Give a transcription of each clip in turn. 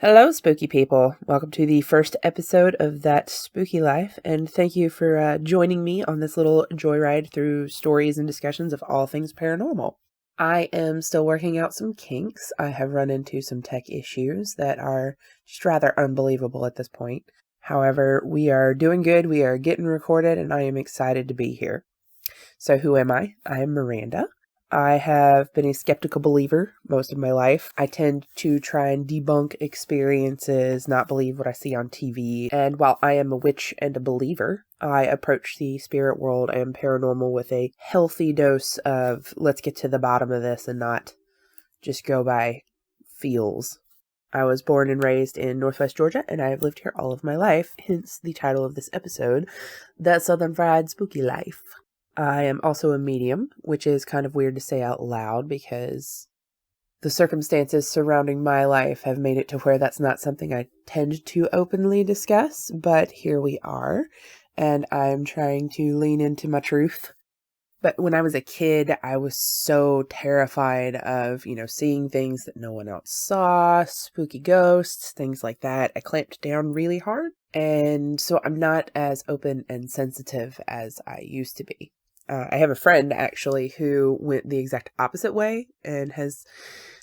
Hello, spooky people. Welcome to the first episode of That Spooky Life, and thank you for joining me on this little joyride through stories and discussions of all things paranormal. I am still working out some kinks. I have run into some tech issues that are just rather unbelievable at this point. However, we are doing good, we are getting recorded, and I am excited to be here. So who am I? I am Miranda. I have been a skeptical believer most of my life. I tend to try and debunk experiences, not believe what I see on TV. And while I am a witch and a believer, I approach the spirit world and paranormal with a healthy dose of let's get to the bottom of this and not just go by feels. I was born and raised in Northwest Georgia, and I have lived here all of my life, hence the title of this episode, That Southern Fried Spooky Life. I am also a medium, which is kind of weird to say out loud because the circumstances surrounding my life have made it to where that's not something I tend to openly discuss, but here we are, and I'm trying to lean into my truth. But when I was a kid, I was so terrified of, seeing things that no one else saw, spooky ghosts, things like that. I clamped down really hard, and so I'm not as open and sensitive as I used to be. I have a friend, actually, who went the exact opposite way and has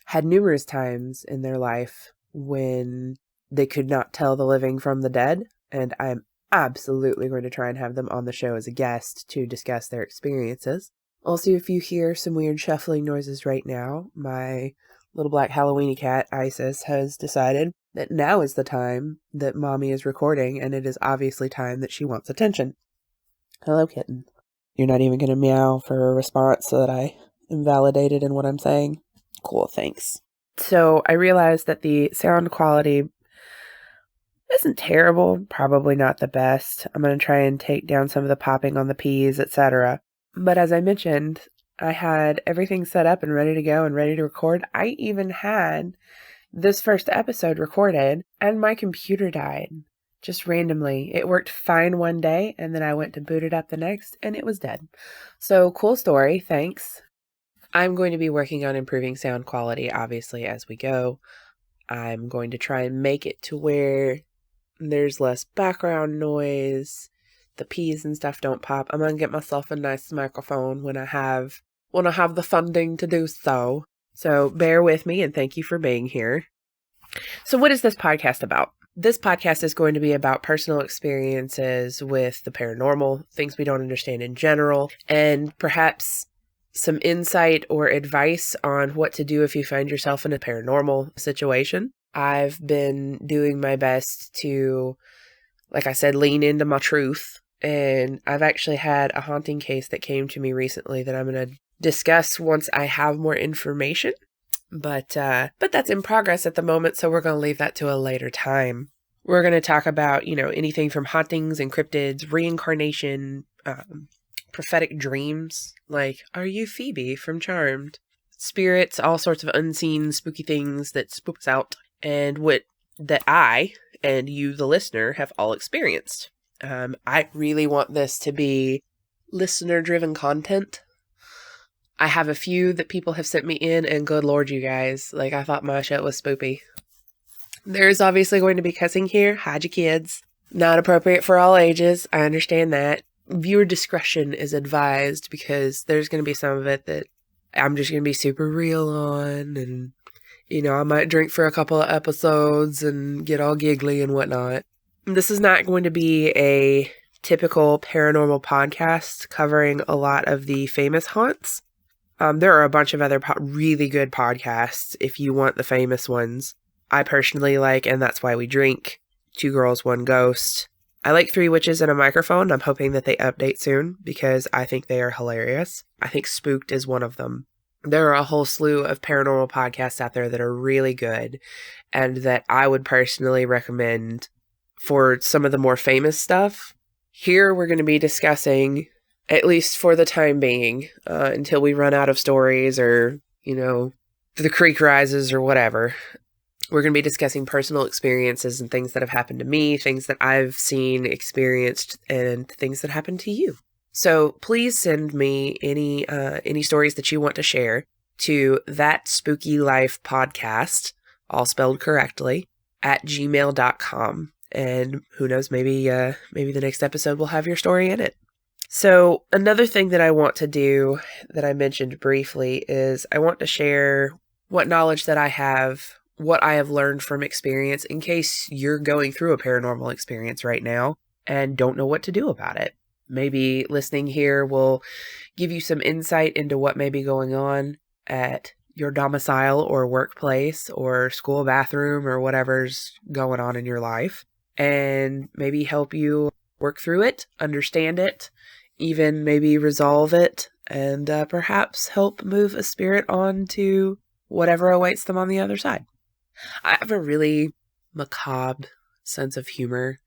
had numerous times in their life when they could not tell the living from the dead, and I'm absolutely going to try and have them on the show as a guest to discuss their experiences. Also, if you hear some weird shuffling noises right now, my little black Halloweeny cat, Isis, has decided that now is the time that Mommy is recording, and it is obviously time that she wants attention. Hello, kitten. You're not even going to meow for a response so that I am validated in what I'm saying? Cool, thanks. So I realized that the sound quality isn't terrible, probably not the best. I'm going to try and take down some of the popping on the P's, etc. But as I mentioned, I had everything set up and ready to go and ready to record. I even had this first episode recorded, and my computer died. Just randomly. It worked fine one day, and then I went to boot it up the next, and it was dead. So, cool story, thanks. I'm going to be working on improving sound quality, obviously, as we go. I'm going to try and make it to where there's less background noise, the P's and stuff don't pop. I'm going to get myself a nice microphone when I have the funding to do so. So, bear with me, and thank you for being here. So, what is this podcast about? This podcast is going to be about personal experiences with the paranormal, things we don't understand in general, and perhaps some insight or advice on what to do if you find yourself in a paranormal situation. I've been doing my best to, like I said, lean into my truth, and I've actually had a haunting case that came to me recently that I'm going to discuss once I have more information. But that's in progress at the moment, so we're going to leave that to a later time. We're going to talk about, anything from hauntings and cryptids, reincarnation, prophetic dreams, like, are you Phoebe from Charmed? Spirits, all sorts of unseen spooky things that spook us out, and what that I and you, the listener, have all experienced. I really want this to be listener-driven content. I have a few that people have sent me in, and good lord, you guys, I thought my shit was spoopy. There's obviously going to be cussing here. Hide your kids. Not appropriate for all ages. I understand that. Viewer discretion is advised because there's going to be some of it that I'm just going to be super real on, and, I might drink for a couple of episodes and get all giggly and whatnot. This is not going to be a typical paranormal podcast covering a lot of the famous haunts. There are a bunch of other really good podcasts if you want the famous ones. I personally like, and that's why we drink, 2 Girls, 1 Ghost. I like 3 Witches and a Microphone. I'm hoping that they update soon because I think they are hilarious. I think Spooked is one of them. There are a whole slew of paranormal podcasts out there that are really good and that I would personally recommend for some of the more famous stuff. Here we're going to be discussing, at least for the time being, until we run out of stories or, the creek rises or whatever. We're going to be discussing personal experiences and things that have happened to me, things that I've seen, experienced, and things that happened to you. So please send me any stories that you want to share to ThatSpookyLifePodcast, all spelled correctly, at gmail.com. And who knows, maybe the next episode will have your story in it. So another thing that I want to do that I mentioned briefly is I want to share what knowledge that I have, what I have learned from experience in case you're going through a paranormal experience right now and don't know what to do about it. Maybe listening here will give you some insight into what may be going on at your domicile or workplace or school bathroom or whatever's going on in your life, and maybe help you work through it, understand it, even maybe resolve it, and perhaps help move a spirit on to whatever awaits them on the other side. I have a really macabre sense of humor.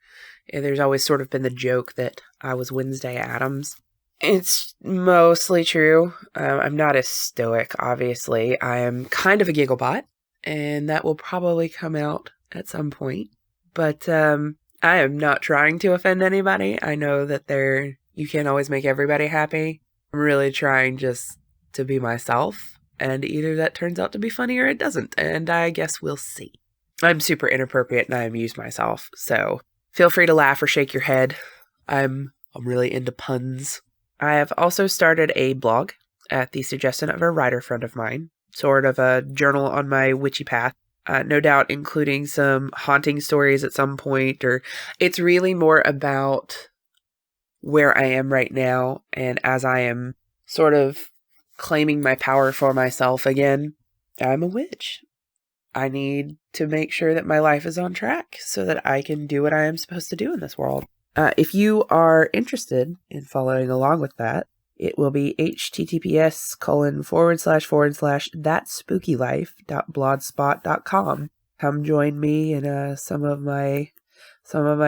There's always sort of been the joke that I was Wednesday Addams. It's mostly true. I'm not as stoic, obviously. I am kind of a gigglebot, and that will probably come out at some point. But I am not trying to offend anybody. I know that you can't always make everybody happy. I'm really trying just to be myself, and either that turns out to be funny or it doesn't, and I guess we'll see. I'm super inappropriate and I amuse myself, so feel free to laugh or shake your head. I'm really into puns. I have also started a blog at the suggestion of a writer friend of mine, sort of a journal on my witchy path. No doubt including some haunting stories at some point, or it's really more about where I am right now, and as I am sort of claiming my power for myself again, I'm a witch. I need to make sure that my life is on track so that I can do what I am supposed to do in this world. If you are interested in following along with that, it will be https://thatspookylife.blogspot.com. Come join me and some of my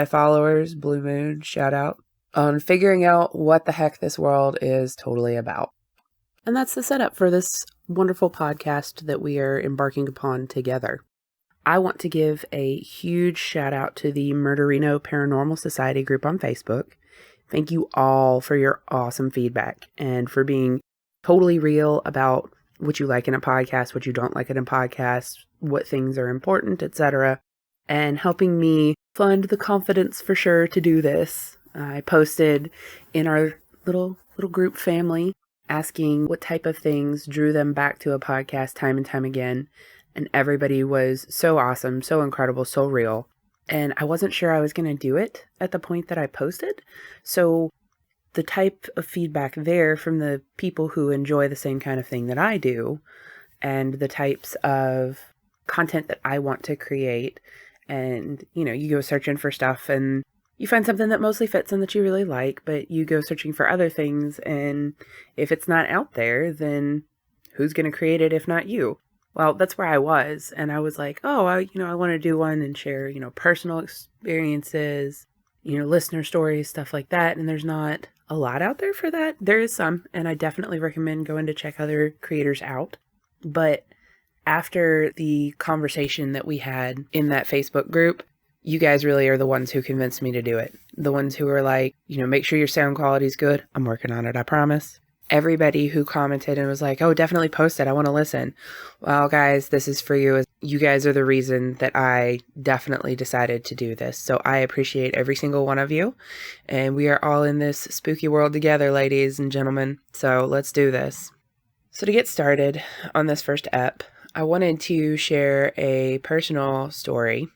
followers, Blue Moon, shout out, on figuring out what the heck this world is totally about. And that's the setup for this wonderful podcast that we are embarking upon together. I want to give a huge shout out to the Murderino Paranormal Society group on Facebook. Thank you all for your awesome feedback and for being totally real about what you like in a podcast, what you don't like in a podcast, what things are important, etc., and helping me fund the confidence for sure to do this. I posted in our little group family asking what type of things drew them back to a podcast time and time again. And everybody was so awesome, so incredible, so real. And I wasn't sure I was going to do it at the point that I posted. So the type of feedback there from the people who enjoy the same kind of thing that I do, and the types of content that I want to create. And, you go searching for stuff and you find something that mostly fits and that you really like, but you go searching for other things. And if it's not out there, then who's going to create it if not you? Well, that's where I was, and I was like, I want to do one and share, personal experiences, listener stories, stuff like that, and there's not a lot out there for that. There is some, and I definitely recommend going to check other creators out, but after the conversation that we had in that Facebook group, you guys really are the ones who convinced me to do it. The ones who were like, make sure your sound quality is good. I'm working on it, I promise. Everybody who commented and was like, oh, definitely post it, I want to listen. Well, guys, this is for you. You guys are the reason that I definitely decided to do this. So I appreciate every single one of you. And we are all in this spooky world together, ladies and gentlemen. So let's do this. So to get started on this first ep, I wanted to share a personal story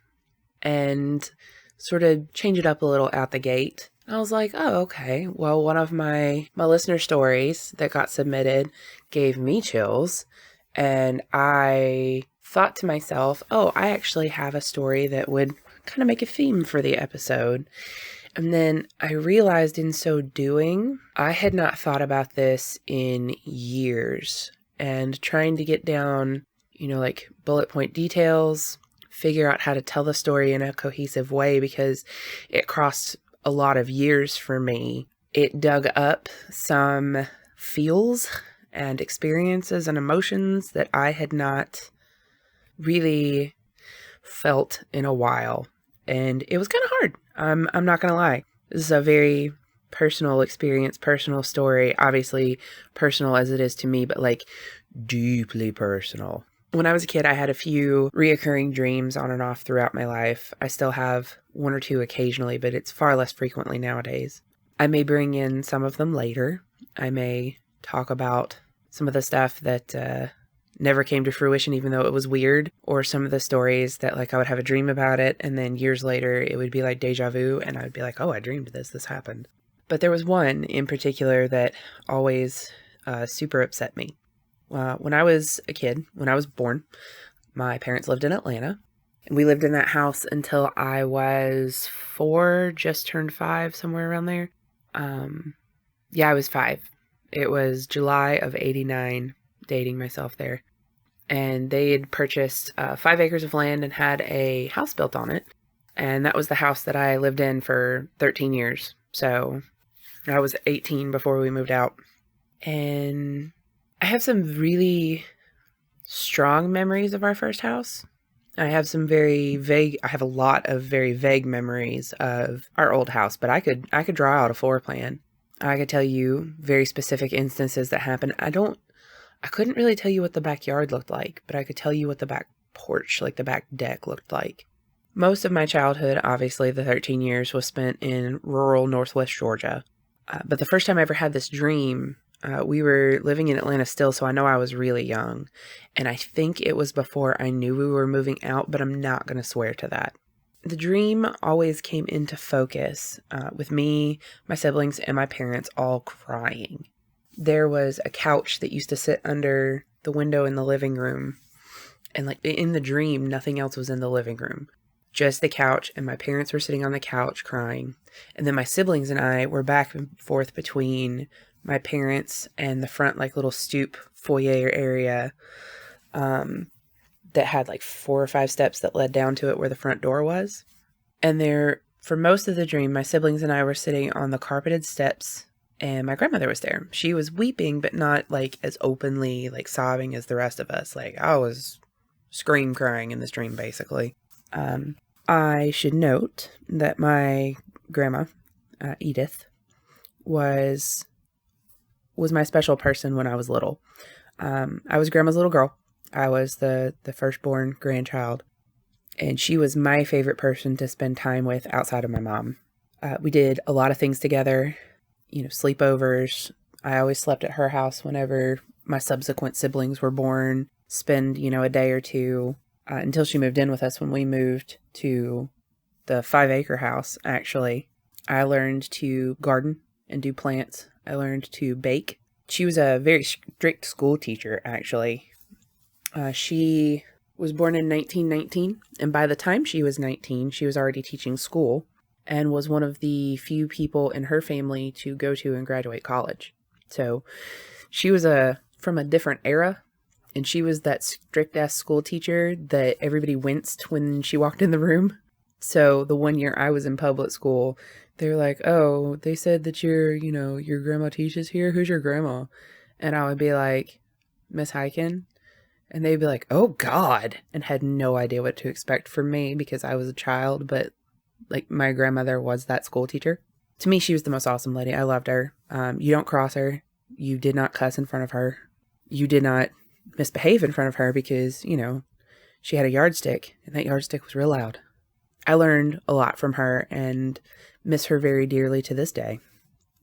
and sort of change it up a little out the gate. I was like, oh, okay. Well, one of my listener stories that got submitted gave me chills. And I thought to myself, oh, I actually have a story that would kind of make a theme for the episode. And then I realized in so doing, I had not thought about this in years. And trying to get down, like bullet point details, figure out how to tell the story in a cohesive way because it crossed a lot of years for me. It dug up some feels and experiences and emotions that I had not really felt in a while. And it was kind of hard. I'm not going to lie. This is a very personal experience, personal story, obviously personal as it is to me, but like deeply personal. When I was a kid, I had a few reoccurring dreams on and off throughout my life. I still have one or two occasionally, but it's far less frequently nowadays. I may bring in some of them later. I may talk about some of the stuff that never came to fruition, even though it was weird, or some of the stories that like I would have a dream about it, and then years later it would be like deja vu, and I would be like, oh, I dreamed this happened. But there was one in particular that always super upset me. When I was a kid, when I was born, my parents lived in Atlanta, and we lived in that house until I was 4, just turned 5, somewhere around there. Yeah, I was 5. It was July of 89, dating myself there. And they had purchased 5 acres of land and had a house built on it. And that was the house that I lived in for 13 years. So I was 18 before we moved out. And I have some really strong memories of our first house. I have some very vague, I have a lot of very vague memories of our old house, but I could draw out a floor plan. I could tell you very specific instances that happened. I couldn't really tell you what the backyard looked like, but I could tell you what the back porch, like the back deck, looked like. Most of my childhood, obviously the 13 years, was spent in rural Northwest Georgia. But the first time I ever had this dream, we were living in Atlanta still, so I know I was really young. And I think it was before I knew we were moving out, but I'm not going to swear to that. The dream always came into focus with me, my siblings, and my parents all crying. There was a couch that used to sit under the window in the living room. And like in the dream, nothing else was in the living room. Just the couch, and my parents were sitting on the couch crying. And then my siblings and I were back and forth between my parents and the front like little stoop foyer area that had like 4 or 5 steps that led down to it where the front door was. And there, for most of the dream, my siblings and I were sitting on the carpeted steps, and my grandmother was there. She was weeping, but not like as openly like sobbing as the rest of us. Like I was scream crying in this dream, basically. I should note that my grandma, Edith, was my special person when I was little. I was grandma's little girl. I was the firstborn grandchild, and she was my favorite person to spend time with outside of my mom. We did a lot of things together, sleepovers. I always slept at her house whenever my subsequent siblings were born, spend, a day or two, until she moved in with us when we moved to the 5-acre house, actually. I learned to garden and do plants. I learned to bake. She was a very strict school teacher, actually. She was born in 1919, and by the time she was 19, she was already teaching school and was one of the few people in her family to go to and graduate college. So she was from a different era, and she was that strict-ass school teacher that everybody winced when she walked in the room. So the one year I was in public school, they were like, oh, they said that your grandma teaches here. Who's your grandma? And I would be like, Miss Hyken. And they'd be like, oh, God, and had no idea what to expect from me because I was a child. But like my grandmother was that school teacher. To me, she was the most awesome lady. I loved her. You don't cross her. You did not cuss in front of her. You did not misbehave in front of her because, she had a yardstick, and that yardstick was real loud. I learned a lot from her and miss her very dearly to this day.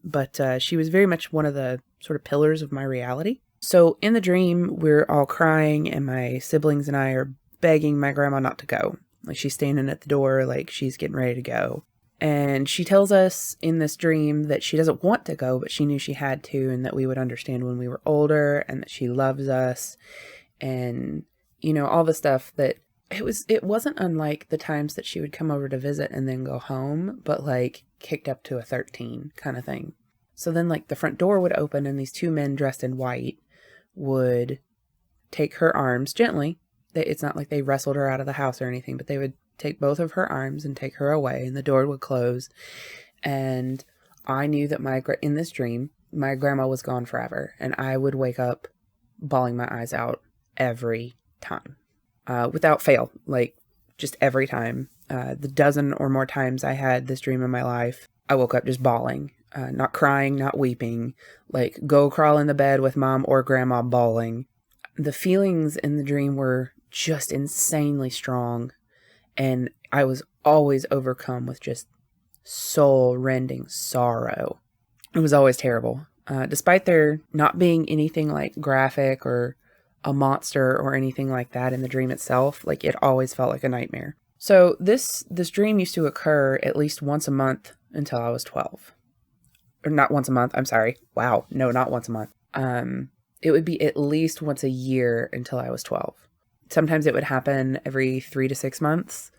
But she was very much one of the sort of pillars of my reality. So in the dream, we're all crying, and my siblings and I are begging my grandma not to go. Like she's standing at the door, like she's getting ready to go. And she tells us in this dream that she doesn't want to go, but she knew she had to, and that we would understand when we were older, and that she loves us, and, all the stuff that it wasn't unlike the times that she would come over to visit and then go home, but like kicked up to a 13 kind of thing. So then like the front door would open, and these 2 men dressed in white would take her arms gently. It's not like they wrestled her out of the house or anything, but they would take both of her arms and take her away, and the door would close. And I knew that in this dream, my grandma was gone forever, and I would wake up bawling my eyes out every time, without fail, like just every time. The dozen or more times I had this dream in my life, I woke up just bawling. Not crying, not weeping, like go crawl in the bed with mom or grandma bawling. The feelings in the dream were just insanely strong, and I was always overcome with just soul-rending sorrow. It was always terrible. Despite there not being anything like graphic or a monster or anything like that in the dream itself, like it always felt like a nightmare. So this dream used to occur at least once a month until I was 12. Or not once a month, I'm sorry. Wow, no, not once a month. It would be at least once a year until I was 12. Sometimes it would happen every 3 to 6 months.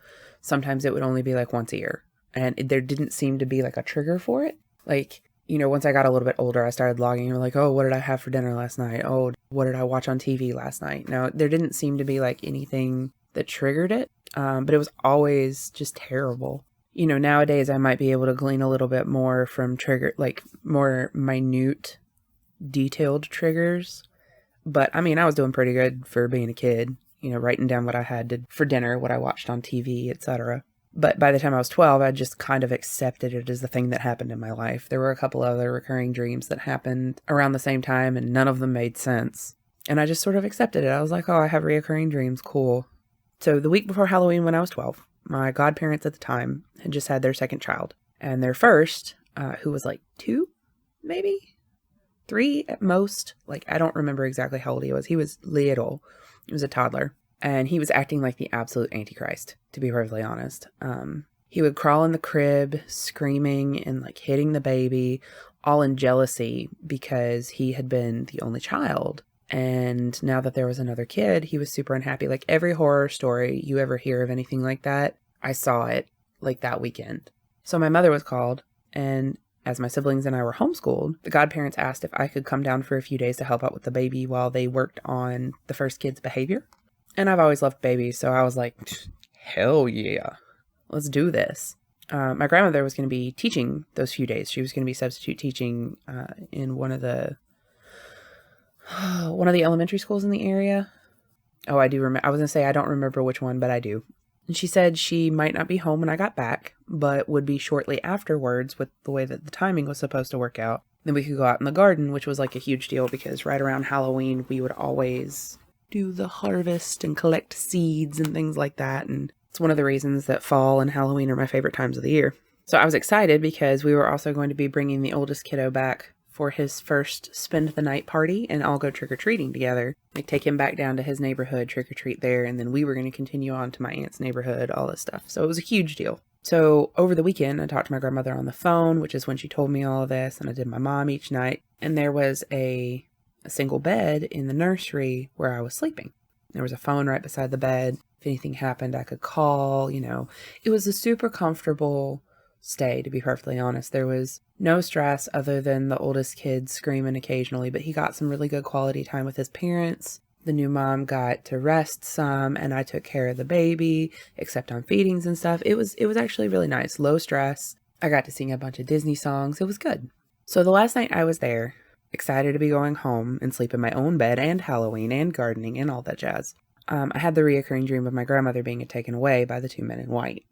Sometimes it would only be like once a year. And there didn't seem to be like a trigger for it. Like, you know, once I got a little bit older, I started logging and like, oh, what did I have for dinner last night? Oh, what did I watch on TV last night? No, there didn't seem to be like anything that triggered it. But it was always just terrible. You know, nowadays I might be able to glean a little bit more from like more minute, detailed triggers. But I mean, I was doing pretty good for being a kid, you know, writing down what I had for dinner, what I watched on TV, etc. But by the time I was 12, I just kind of accepted it as the thing that happened in my life. There were a couple other recurring dreams that happened around the same time, and none of them made sense. And I just sort of accepted it. I was like, oh, I have recurring dreams. Cool. So the week before Halloween when I was 12, my godparents at the time had just had their second child. And their first, who was like 2, maybe 3 at most. Like, I don't remember exactly how old he was. He was little. He was a toddler. And he was acting like the absolute Antichrist, to be perfectly honest. He would crawl in the crib, screaming and like hitting the baby, all in jealousy because he had been the only child. And now that there was another kid, he was super unhappy. Like every horror story you ever hear of anything like that, I saw it like that weekend. So my mother was called, and as my siblings and I were homeschooled, the godparents asked if I could come down for a few days to help out with the baby while they worked on the first kid's behavior. And I've always loved babies, so I was like, hell yeah, let's do this. My grandmother was going to be teaching those few days. She was going to be substitute teaching in one of the elementary schools in the area. Oh, I do remember. I was going to say I don't remember which one, but I do. And she said she might not be home when I got back, but would be shortly afterwards with the way that the timing was supposed to work out. Then we could go out in the garden, which was like a huge deal because right around Halloween, we would always do the harvest and collect seeds and things like that. And it's one of the reasons that fall and Halloween are my favorite times of the year. So I was excited because we were also going to be bringing the oldest kiddo back for his first spend the night party and all go trick-or-treating together. Like take him back down to his neighborhood, trick-or-treat there, and then we were going to continue on to my aunt's neighborhood, all this stuff. So it was a huge deal. So over the weekend, I talked to my grandmother on the phone, which is when she told me all of this, and I did my mom each night. And there was a single bed in the nursery where I was sleeping. There was a phone right beside the bed. If anything happened, I could call, you know. It was a super comfortable stay, to be perfectly honest. There was no stress other than the oldest kid screaming occasionally, but he got some really good quality time with his parents. The new mom got to rest some, and I took care of the baby, except on feedings and stuff. It was actually really nice. Low stress. I got to sing a bunch of Disney songs. It was good. So the last night I was there, excited to be going home and sleep in my own bed and Halloween and gardening and all that jazz. I had the reoccurring dream of my grandmother being taken away by the 2 men in white.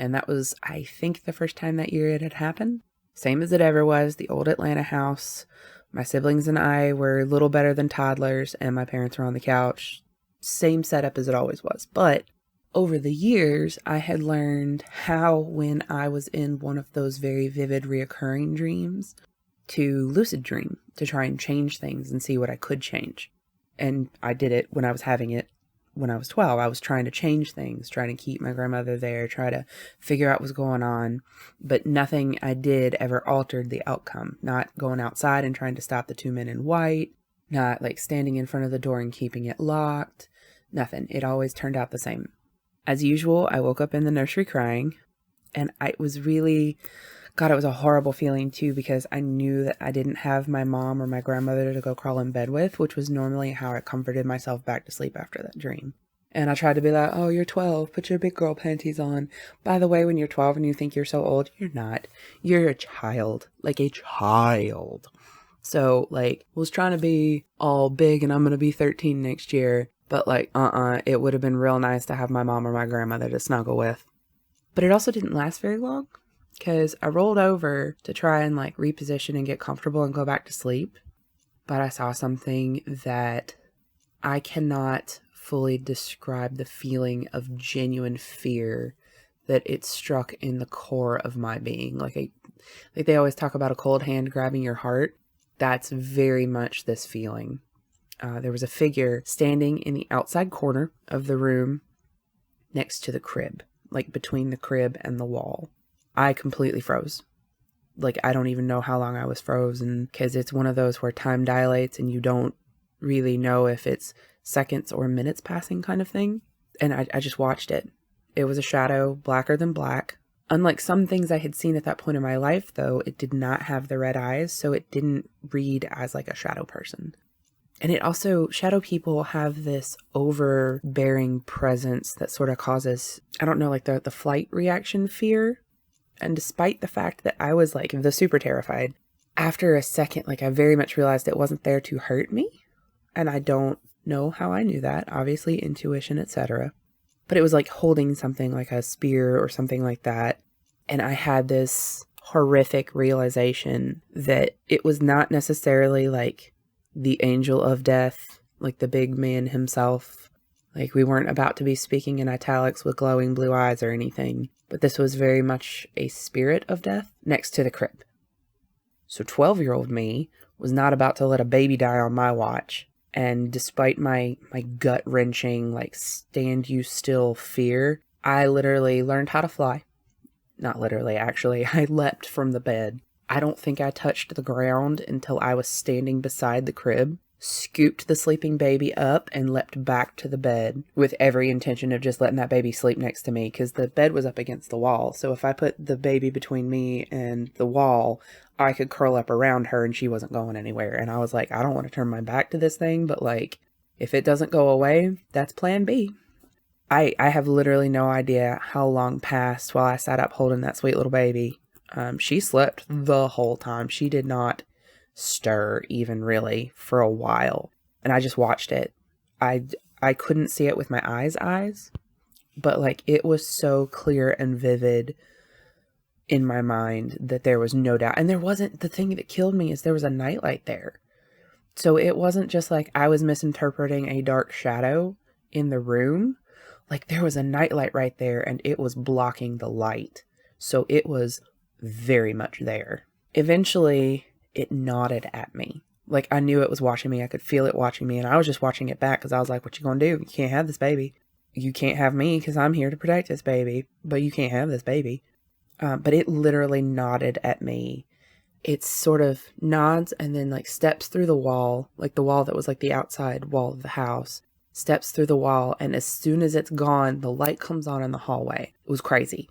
And that was, I think, the first time that year it had happened. Same as it ever was, the old Atlanta house. My siblings and I were little better than toddlers, and my parents were on the couch. Same setup as it always was. But over the years, I had learned how, when I was in one of those very vivid reoccurring dreams, to lucid dream, to try and change things and see what I could change. And I did it when I was having it when I was 12. I was trying to change things, trying to keep my grandmother there, try to figure out what was going on. But nothing I did ever altered the outcome. Not going outside and trying to stop the 2 men in white. Not like standing in front of the door and keeping it locked. Nothing. It always turned out the same. As usual, I woke up in the nursery crying. And it was really... God, it was a horrible feeling too, because I knew that I didn't have my mom or my grandmother to go crawl in bed with, which was normally how I comforted myself back to sleep after that dream. And I tried to be like, oh, you're 12, put your big girl panties on. By the way, when you're 12 and you think you're so old, you're not. You're a child, like a child. So like, was trying to be all big and I'm going to be 13 next year. But like, it would have been real nice to have my mom or my grandmother to snuggle with. But it also didn't last very long. Because I rolled over to try and like reposition and get comfortable and go back to sleep. But I saw something that I cannot fully describe the feeling of genuine fear that it struck in the core of my being. Like they always talk about a cold hand grabbing your heart. That's very much this feeling. There was a figure standing in the outside corner of the room next to the crib, like between the crib and the wall. I completely froze. Like, I don't even know how long I was frozen, because it's one of those where time dilates and you don't really know if it's seconds or minutes passing kind of thing. And I just watched it. It was a shadow, blacker than black. Unlike some things I had seen at that point in my life, though, it did not have the red eyes, so it didn't read as like a shadow person. And it also, shadow people have this overbearing presence that sort of causes, I don't know, like the flight reaction fear. And despite the fact that I was like the super terrified, after a second, like I very much realized it wasn't there to hurt me. And I don't know how I knew that, obviously intuition, etc. But it was like holding something like a spear or something like that. And I had this horrific realization that it was not necessarily like the angel of death, like the big man himself. Like, we weren't about to be speaking in italics with glowing blue eyes or anything, but this was very much a spirit of death next to the crib. So 12-year-old me was not about to let a baby die on my watch. And despite my gut-wrenching, like, stand you still fear, I literally learned how to fly. Not literally, actually. I leapt from the bed. I don't think I touched the ground until I was standing beside the crib, scooped the sleeping baby up, and leapt back to the bed with every intention of just letting that baby sleep next to me, because the bed was up against the wall. So if I put the baby between me and the wall, I could curl up around her and she wasn't going anywhere. And I was like, I don't want to turn my back to this thing, but like, if it doesn't go away, that's plan B. I have literally no idea how long passed while I sat up holding that sweet little baby. She slept the whole time. She did not stir even really for a while. And I just watched it. I couldn't see it with my eyes, but like it was so clear and vivid in my mind that there was no doubt. And there wasn't, the thing that killed me is there was a nightlight there. So it wasn't just like I was misinterpreting a dark shadow in the room. Like there was a nightlight right there and it was blocking the light. So it was very much there. Eventually, it nodded at me. Like I knew it was watching me. I could feel it watching me. And I was just watching it back because I was like, what you gonna do? You can't have this baby. You can't have me because I'm here to protect this baby. But you can't have this baby. But it literally nodded at me. It sort of nods and then like steps through the wall. Like the wall that was like the outside wall of the house. Steps through the wall. And as soon as it's gone, the light comes on in the hallway. It was crazy.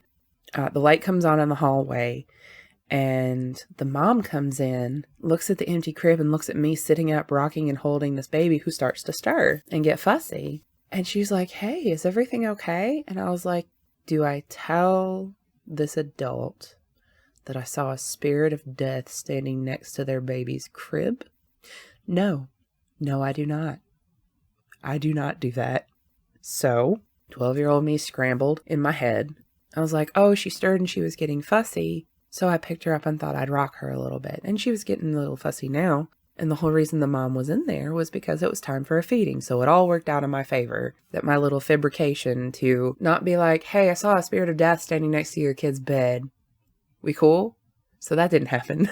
The light comes on in the hallway. And the mom comes in, looks at the empty crib and looks at me sitting up, rocking and holding this baby who starts to stir and get fussy. And she's like, hey, is everything okay? And I was like, do I tell this adult that I saw a spirit of death standing next to their baby's crib? No, I do not. I do not do that. So 12-year-old me scrambled in my head. I was like, oh, she stirred and she was getting fussy. So I picked her up and thought I'd rock her a little bit. And she was getting a little fussy now. And the whole reason the mom was in there was because it was time for a feeding. So it all worked out in my favor. That my little fabrication to not be like, hey, I saw a spirit of death standing next to your kid's bed. We cool? So that didn't happen.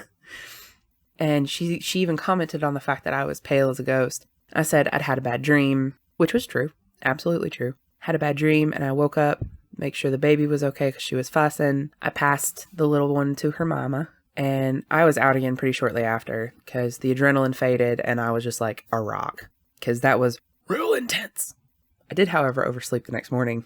And she even commented on the fact that I was pale as a ghost. I said I'd had a bad dream, which was true. Absolutely true. Had a bad dream and I woke up. Make sure the baby was okay because she was fussing. I passed the little one to her mama. And I was out again pretty shortly after because the adrenaline faded and I was just like a rock. Because that was real intense. I did, however, oversleep the next morning.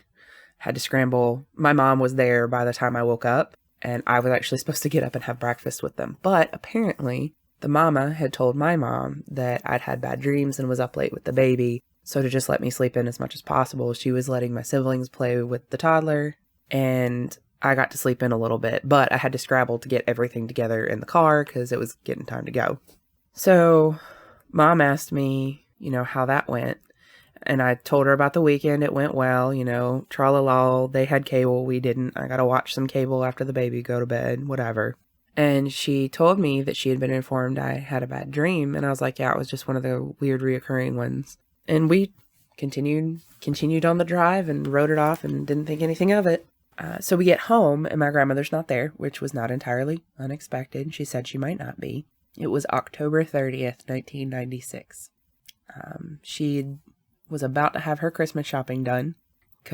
Had to scramble. My mom was there by the time I woke up. And I was actually supposed to get up and have breakfast with them. But apparently, the mama had told my mom that I'd had bad dreams and was up late with the baby. So to just let me sleep in as much as possible, she was letting my siblings play with the toddler, and I got to sleep in a little bit, but I had to scrabble to get everything together in the car because it was getting time to go. So mom asked me, how that went, and I told her about the weekend. It went well, tra-la-la, they had cable, we didn't. I got to watch some cable after the baby go to bed, whatever. And she told me that she had been informed I had a bad dream, and I was like, yeah, it was just one of the weird reoccurring ones. And we continued on the drive and wrote it off and didn't think anything of it. So we get home and my grandmother's not there, which was not entirely unexpected. She said she might not be. It was October 30th, 1996. She was about to have her Christmas shopping done.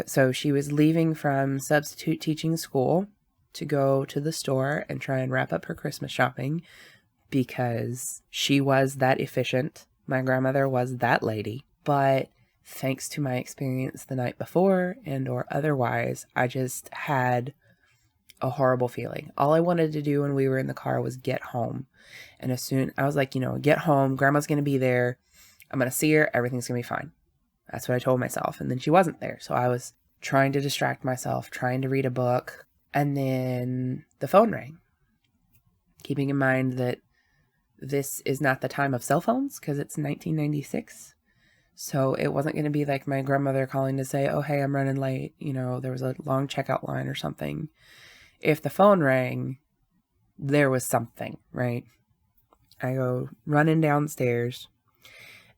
So she was leaving from substitute teaching school to go to the store and try and wrap up her Christmas shopping because she was that efficient. My grandmother was that lady. But thanks to my experience the night before and or otherwise, I just had a horrible feeling. All I wanted to do when we were in the car was get home. And as soon, I was like, get home. Grandma's going to be there. I'm going to see her. Everything's going to be fine. That's what I told myself. And then she wasn't there. So I was trying to distract myself, trying to read a book. And then the phone rang. Keeping in mind that this is not the time of cell phones because it's 1996. So it wasn't going to be like my grandmother calling to say, oh, hey, I'm running late. There was a long checkout line or something. If the phone rang, there was something, right? I go running downstairs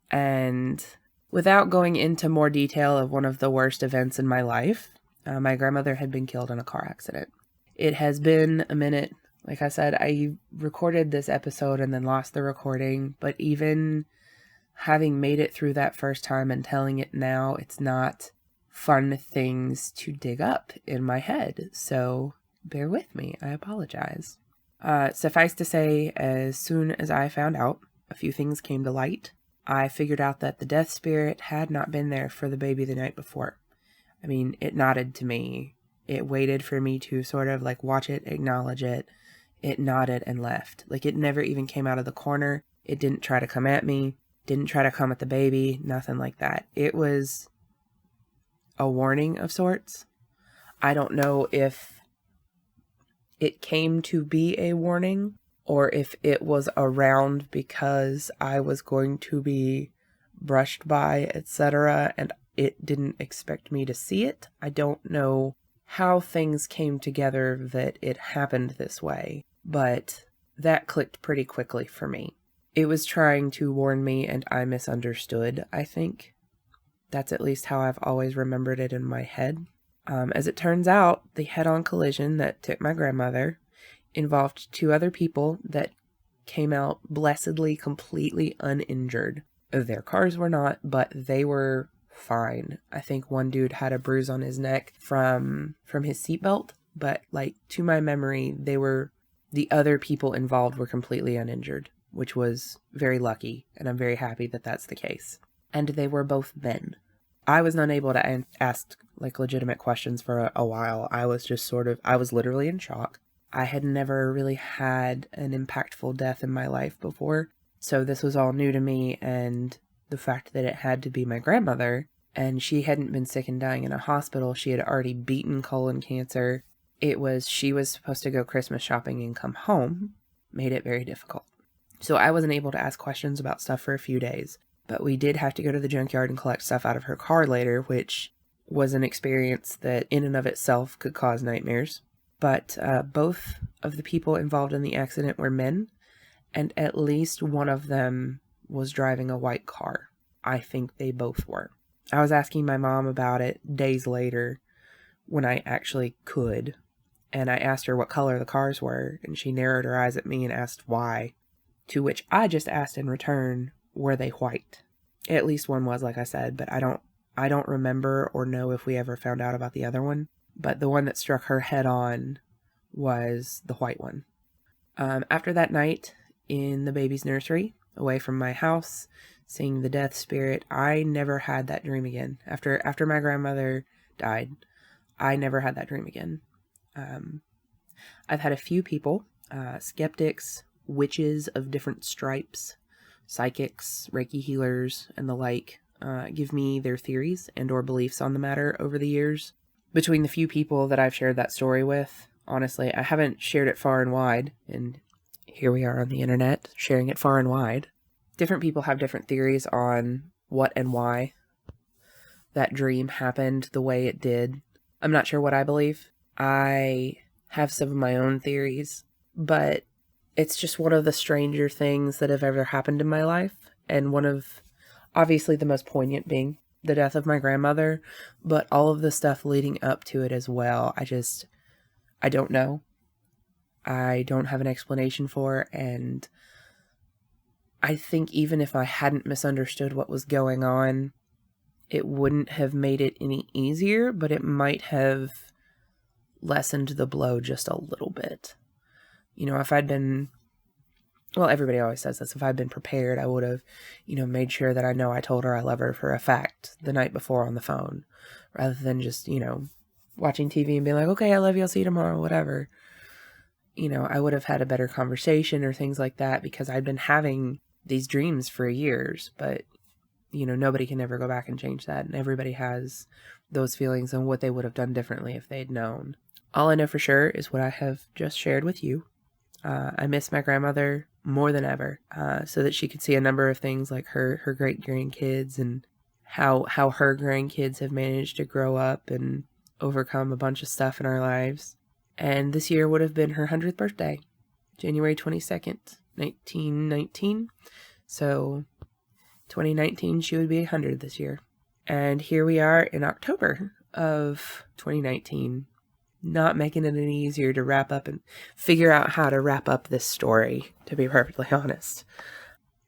and without going into more detail of one of the worst events in my life, my grandmother had been killed in a car accident. It has been a minute. Like I said, I recorded this episode and then lost the recording, but even having made it through that first time and telling it now, it's not fun things to dig up in my head. So bear with me. I apologize. Suffice to say, as soon as I found out, a few things came to light. I figured out that the death spirit had not been there for the baby the night before. I mean, it nodded to me. It waited for me to sort of like watch it, acknowledge it. It nodded and left. Like it never even came out of the corner. It didn't try to come at me. Didn't try to come at the baby. Nothing like that. It was a warning of sorts. I don't know if it came to be a warning or if it was around because I was going to be brushed by, etc., and it didn't expect me to see it. I don't know how things came together that it happened this way, but that clicked pretty quickly for me. It was trying to warn me and I misunderstood, I think. That's at least how I've always remembered it in my head. As it turns out, the head-on collision that took my grandmother involved two other people that came out blessedly completely uninjured. Their cars were not, but they were fine. I think one dude had a bruise on his neck from his seatbelt, but to my memory, the other people involved were completely uninjured, which was very lucky, and I'm very happy that that's the case. And they were both men. I was not able to ask legitimate questions for a while. I was just I was literally in shock. I had never really had an impactful death in my life before, so this was all new to me, and the fact that it had to be my grandmother, and she hadn't been sick and dying in a hospital. She had already beaten colon cancer. She was supposed to go Christmas shopping and come home, made it very difficult. So I wasn't able to ask questions about stuff for a few days, but we did have to go to the junkyard and collect stuff out of her car later, which was an experience that in and of itself could cause nightmares. But both of the people involved in the accident were men, and at least one of them was driving a white car. I think they both were. I was asking my mom about it days later when I actually could, and I asked her what color the cars were, and she narrowed her eyes at me and asked why, to which I just asked in return, were they white? At least one was, like I said, but I don't remember or know if we ever found out about the other one. But the one that struck her head on was the white one. After that night in the baby's nursery, away from my house, seeing the death spirit, I never had that dream again. After my grandmother died, I never had that dream again. I've had a few people, skeptics, witches of different stripes, psychics, Reiki healers, and the like, give me their theories and or beliefs on the matter over the years. Between the few people that I've shared that story with, honestly, I haven't shared it far and wide, and here we are on the internet, sharing it far and wide. Different people have different theories on what and why that dream happened the way it did. I'm not sure what I believe. I have some of my own theories, but it's just one of the stranger things that have ever happened in my life, and one of Obviously the most poignant being the death of my grandmother, but all of the stuff leading up to it as well. I don't know. I don't have an explanation for, and I think even if I hadn't misunderstood what was going on, it wouldn't have made it any easier, but it might have lessened the blow just a little bit. If I'd been, well, everybody always says this, if I'd been prepared, I would have, made sure that I told her I love her for a fact the night before on the phone, rather than just, watching TV and being like, okay, I love you, I'll see you tomorrow, whatever. I would have had a better conversation or things like that, because I'd been having these dreams for years, but, nobody can ever go back and change that. And everybody has those feelings and what they would have done differently if they'd known. All I know for sure is what I have just shared with you. I miss my grandmother more than ever, so that she could see a number of things like her great grandkids and how her grandkids have managed to grow up and overcome a bunch of stuff in our lives. And this year would have been her 100th birthday, January 22nd, 1919. So 2019, she would be 100 this year. And here we are in October of 2019, not making it any easier to wrap up and figure out how to wrap up this story, to be perfectly honest.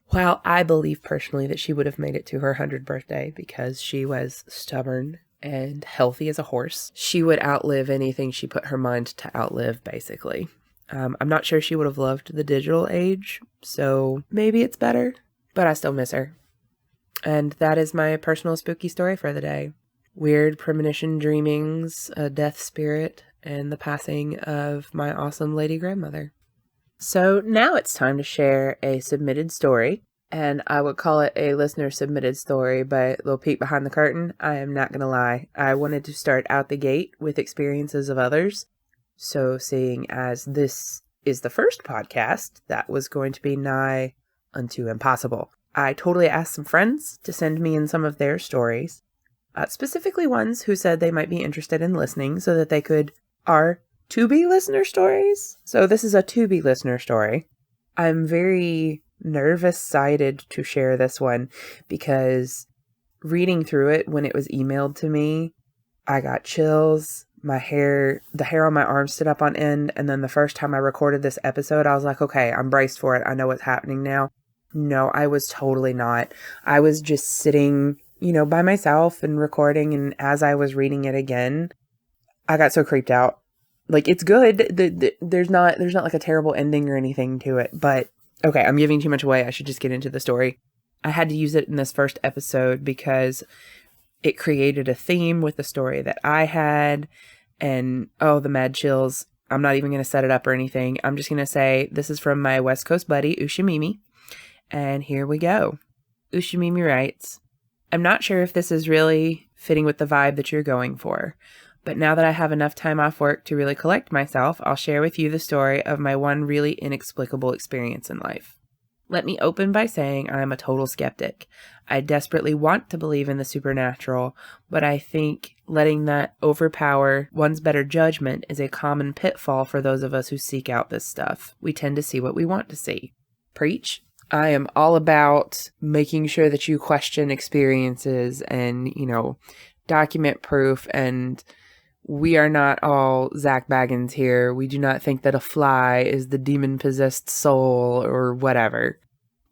While I believe personally that she would have made it to her 100th birthday because she was stubborn and healthy as a horse, she would outlive anything she put her mind to outlive, basically. I'm not sure she would have loved the digital age, so maybe it's better, but I still miss her. And that is my personal spooky story for the day. Weird premonition dreamings, a death spirit, and the passing of my awesome lady grandmother. So now it's time to share a submitted story, and I would call it a listener submitted story, but a little peek behind the curtain, I am not going to lie. I wanted to start out the gate with experiences of others. So seeing as this is the first podcast, that was going to be nigh unto impossible. I totally asked some friends to send me in some of their stories, specifically ones who said they might be interested in listening so that they could are to-be listener stories. So this is a to-be listener story. I'm very nervous-sided to share this one because reading through it when it was emailed to me, I got chills. The hair on my arm stood up on end. And then the first time I recorded this episode, I was like, okay, I'm braced for it. I know what's happening now. No, I was totally not. I was just sitting, by myself and recording. And as I was reading it again, I got so creeped out. Like, it's good. There's not like a terrible ending or anything to it. But okay, I'm giving too much away. I should just get into the story. I had to use it in this first episode because it created a theme with the story that I had. And the mad chills. I'm not even going to set it up or anything. I'm just going to say this is from my West Coast buddy, Ushimimi. And here we go. Ushimimi writes, I'm not sure if this is really fitting with the vibe that you're going for, but now that I have enough time off work to really collect myself, I'll share with you the story of my one really inexplicable experience in life. Let me open by saying I'm a total skeptic. I desperately want to believe in the supernatural, but I think letting that overpower one's better judgment is a common pitfall for those of us who seek out this stuff. We tend to see what we want to see. Preach. I am all about making sure that you question experiences and, document proof. And we are not all Zach Baggins here. We do not think that a fly is the demon-possessed soul or whatever.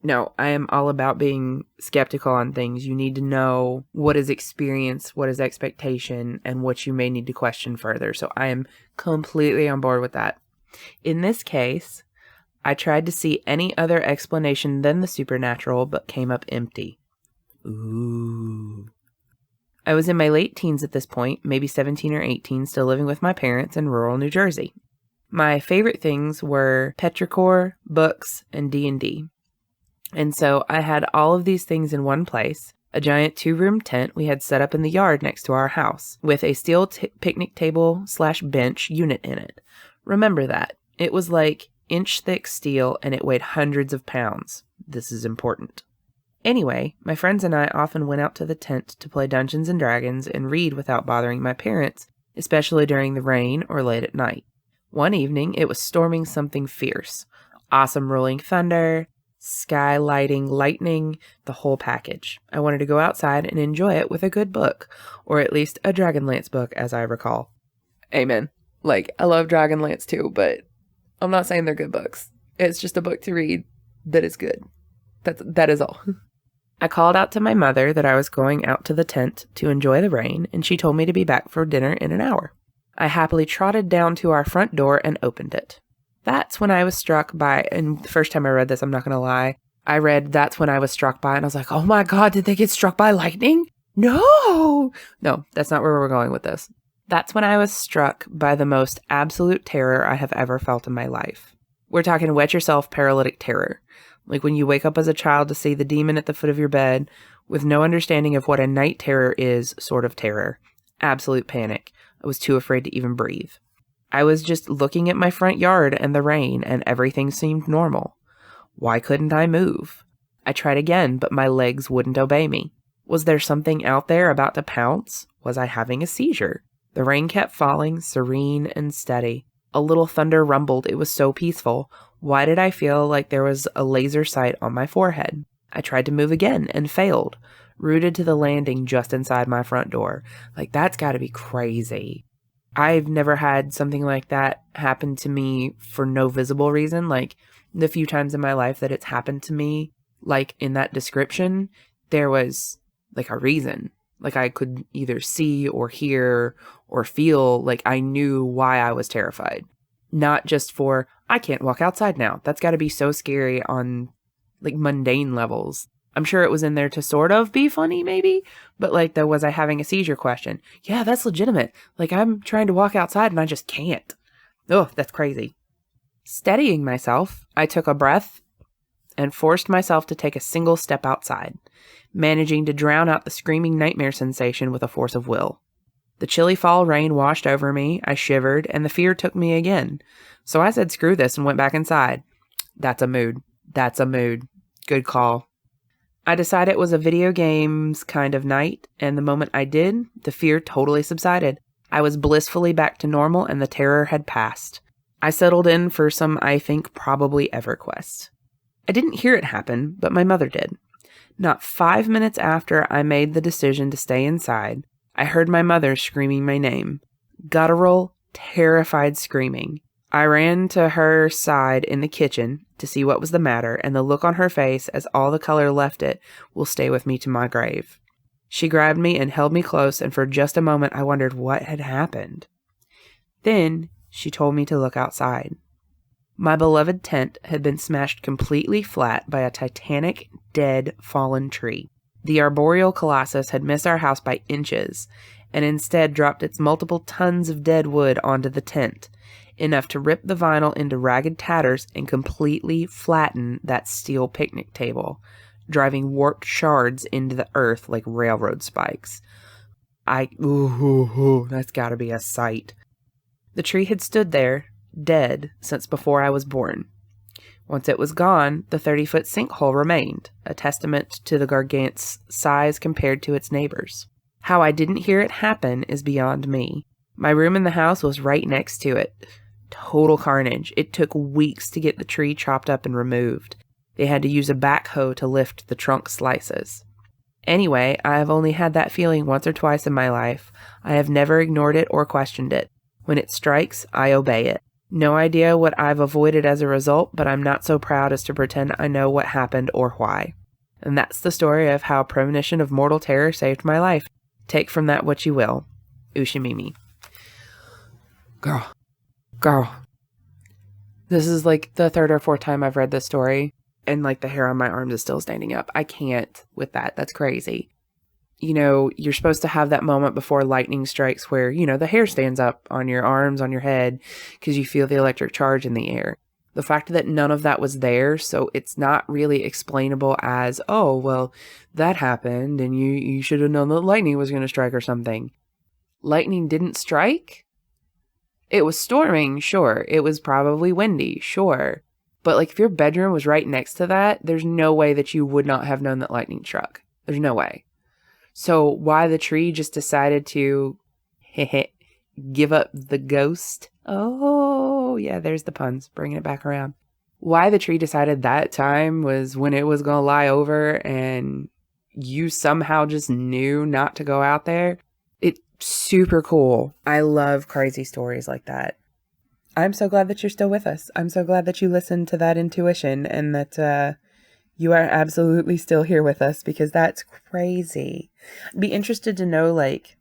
No, I am all about being skeptical on things. You need to know what is experience, what is expectation, and what you may need to question further. So I am completely on board with that. In this case, I tried to see any other explanation than the supernatural, but came up empty. Ooh. I was in my late teens at this point, maybe 17 or 18, still living with my parents in rural New Jersey. My favorite things were petrichor, books, and D&D. And so I had all of these things in one place, a giant 2-room tent we had set up in the yard next to our house, with a steel picnic table/bench unit in it. Remember that. It was like inch-thick steel, and it weighed hundreds of pounds. This is important. Anyway, my friends and I often went out to the tent to play Dungeons & Dragons and read without bothering my parents, especially during the rain or late at night. One evening, it was storming something fierce. Awesome rolling thunder, Sky lighting, lightning, the whole package. I wanted to go outside and enjoy it with a good book, or at least a Dragonlance book, as I recall. Amen. Like, I love Dragonlance too, but I'm not saying they're good books. It's just a book to read that is good. That is all. I called out to my mother that I was going out to the tent to enjoy the rain, and she told me to be back for dinner in an hour. I happily trotted down to our front door and opened it. That's when I was struck by, and the first time I read this, I'm not going to lie, I read that's when I was struck by, and I was like, oh my God, did they get struck by lightning? No, that's not where we're going with this. That's when I was struck by the most absolute terror I have ever felt in my life. We're talking wet yourself paralytic terror. Like when you wake up as a child to see the demon at the foot of your bed with no understanding of what a night terror is, sort of terror. Absolute panic. I was too afraid to even breathe. I was just looking at my front yard and the rain, and everything seemed normal. Why couldn't I move? I tried again, but my legs wouldn't obey me. Was there something out there about to pounce? Was I having a seizure? The rain kept falling, serene and steady. A little thunder rumbled. It was so peaceful. Why did I feel like there was a laser sight on my forehead? I tried to move again and failed, rooted to the landing just inside my front door. Like, that's got to be crazy. I've never had something like that happen to me for no visible reason. Like, the few times in my life that it's happened to me, like in that description, there was like a reason. Like I could either see or hear or feel like I knew why I was terrified. Not just for, I can't walk outside now. That's got to be so scary on like mundane levels. I'm sure it was in there to sort of be funny maybe, but like was I having a seizure question? Yeah, that's legitimate. Like I'm trying to walk outside and I just can't. Oh, that's crazy. Steadying myself, I took a breath and forced myself to take a single step outside, managing to drown out the screaming nightmare sensation with a force of will. The chilly fall rain washed over me, I shivered, and the fear took me again. So I said screw this and went back inside. That's a mood. Good call. I decided it was a video games kind of night, and the moment I did, the fear totally subsided. I was blissfully back to normal, and the terror had passed. I settled in for some, I think, probably EverQuest. I didn't hear it happen, but my mother did. Not 5 minutes after I made the decision to stay inside, I heard my mother screaming my name. Guttural, terrified screaming. I ran to her side in the kitchen to see what was the matter, and the look on her face as all the color left it will stay with me to my grave. She grabbed me and held me close, and for just a moment I wondered what had happened. Then she told me to look outside. My beloved tent had been smashed completely flat by a titanic, dead, fallen tree. The arboreal colossus had missed our house by inches, and instead dropped its multiple tons of dead wood onto the tent, enough to rip the vinyl into ragged tatters and completely flatten that steel picnic table, driving warped shards into the earth like railroad spikes. That's gotta be a sight. The tree had stood there, dead, since before I was born. Once it was gone, the 30-foot sinkhole remained, a testament to the gargantuan's size compared to its neighbors. How I didn't hear it happen is beyond me. My room in the house was right next to it. Total carnage. It took weeks to get the tree chopped up and removed. They had to use a backhoe to lift the trunk slices. Anyway, I have only had that feeling once or twice in my life. I have never ignored it or questioned it. When it strikes, I obey it. No idea what I've avoided as a result, but I'm not so proud as to pretend I know what happened or why. And that's the story of how premonition of mortal terror saved my life. Take from that what you will. Ushimimi. Girl. This is like the third or fourth time I've read this story, and like the hair on my arms is still standing up. I can't with that. That's crazy. You know, you're supposed to have that moment before lightning strikes where, you know, the hair stands up on your arms, on your head, because you feel the electric charge in the air. The fact that none of that was there, so it's not really explainable as, oh, well, that happened, and you should have known that lightning was going to strike or something. Lightning didn't strike? It was storming, sure. It was probably windy, sure. But like if your bedroom was right next to that, there's no way that you would not have known that lightning struck. There's no way. So why the tree just decided to give up the ghost? Oh, yeah, there's the puns, bringing it back around. Why the tree decided that time was when it was going to lie over and you somehow just knew not to go out there. It's super cool. I love crazy stories like that. I'm so glad that you're still with us. I'm so glad that you listened to that intuition and that you are absolutely still here with us, because that's crazy. I'd be interested to know, like,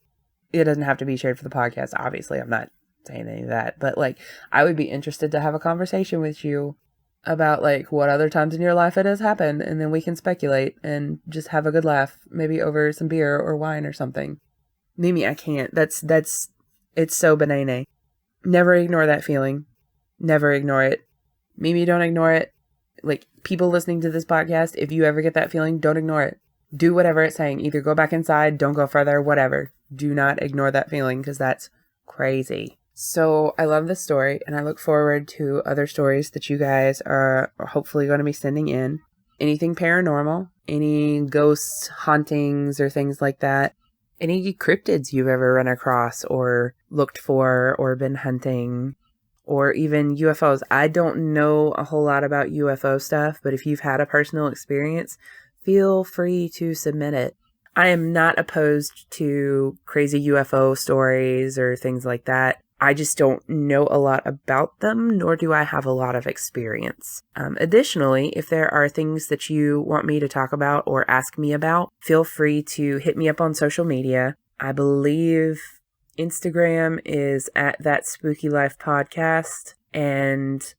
it doesn't have to be shared for the podcast. Obviously, I'm not saying any of that, but like, I would be interested to have a conversation with you about like what other times in your life it has happened, and then we can speculate and just have a good laugh, maybe over some beer or wine or something. Mimi, I can't. It's so banana. Never ignore that feeling. Never ignore it. Mimi, don't ignore it. Like, people listening to this podcast, if you ever get that feeling, don't ignore it. Do whatever it's saying. Either go back inside, don't go further, whatever. Do not ignore that feeling, because that's crazy. So I love this story, and I look forward to other stories that you guys are hopefully going to be sending in. Anything paranormal, any ghosts, hauntings, or things like that. Any cryptids you've ever run across or looked for or been hunting, or even UFOs. I don't know a whole lot about UFO stuff, but if you've had a personal experience, feel free to submit it. I am not opposed to crazy UFO stories or things like that. I just don't know a lot about them, nor do I have a lot of experience. Additionally, if there are things that you want me to talk about or ask me about, feel free to hit me up on social media. I believe Instagram is at ThatSpookyLifePodcast, and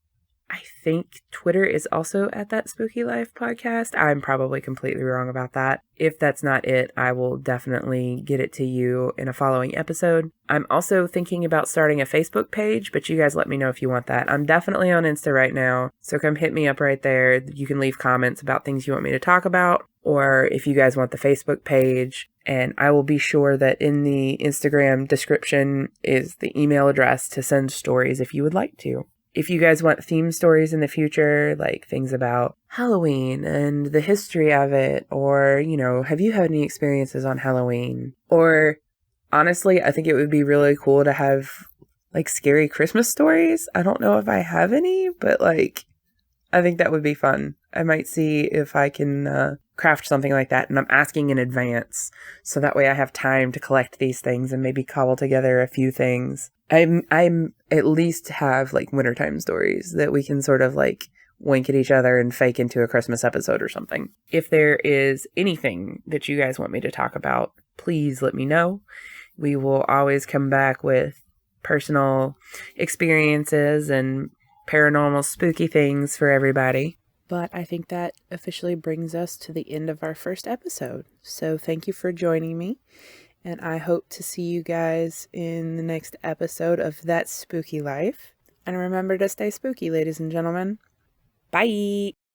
I think Twitter is also at ThatSpookyLifePodcast. I'm probably completely wrong about that. If that's not it, I will definitely get it to you in a following episode. I'm also thinking about starting a Facebook page, but you guys let me know if you want that. I'm definitely on Insta right now, so come hit me up right there. You can leave comments about things you want me to talk about, or if you guys want the Facebook page. And I will be sure that in the Instagram description is the email address to send stories if you would like to. If you guys want theme stories in the future, like things about Halloween and the history of it, or, you know, have you had any experiences on Halloween? Or honestly, I think it would be really cool to have like scary Christmas stories. I don't know if I have any, but like, I think that would be fun. I might see if I can craft something like that, and I'm asking in advance, so that way I have time to collect these things and maybe cobble together a few things. I'm at least have like wintertime stories that we can sort of like wink at each other and fake into a Christmas episode or something. If there is anything that you guys want me to talk about, please let me know. We will always come back with personal experiences and paranormal spooky things for everybody. But I think that officially brings us to the end of our first episode. So thank you for joining me. And I hope to see you guys in the next episode of That Spooky Life. And remember to stay spooky, ladies and gentlemen. Bye!